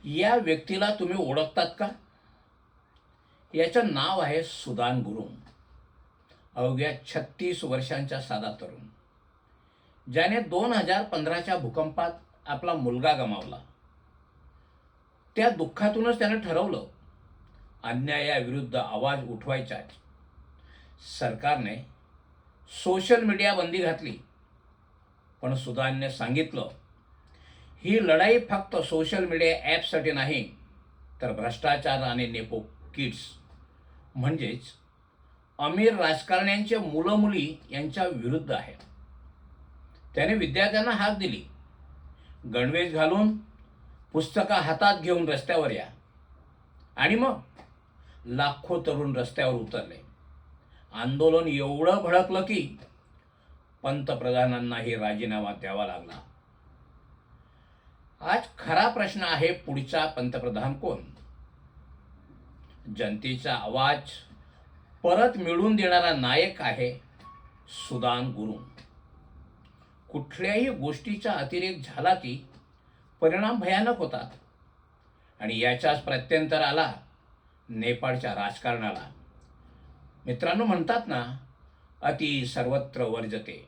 या व्यक्तीला तुम्ही ओळखतात का? याचं नाव आहे सुदान गुरुंग. अवघ्या 36 वर्षांचा साधा तरुण, ज्याने 2015च्या भूकंपात आपला मुलगा गमावला. त्या दुःखातूनच त्याने ठरवलं, अन्यायाविरुद्ध आवाज उठवायचा. सरकारने सोशल मीडिया बंदी घातली, पण सुदानने सांगितलं, ही लढाई फक्त सोशल मीडिया ॲपसाठी नाही, तर भ्रष्टाचार आणि नेपो किड्स म्हणजेच अमीर राजकारण्यांचे मुलं मुली यांच्या विरुद्ध आहे. त्याने विद्यार्थ्यांना हाक दिली, गणवेश घालून पुस्तकं हातात घेऊन रस्त्यावर या. आणि मग लाखो तरुण रस्त्यावर उतरले. आंदोलन एवढं भडकलं की पंतप्रधानांनाही राजीनामा द्यावा लागला. आज खरा प्रश्न आहे, पुढचा पंतप्रधान कोण? जनतेचा आवाज परत मिळवून देणारा नायक आहे सुदान गुरुंग. कुठल्याही गोष्टीचा अतिरेक झाला की परिणाम भयानक होतात, आणि याचाच प्रत्यंतर आला नेपाळच्या राजकारणाला. मित्रांनो, म्हणतात ना, अति सर्वत्र वर्जते.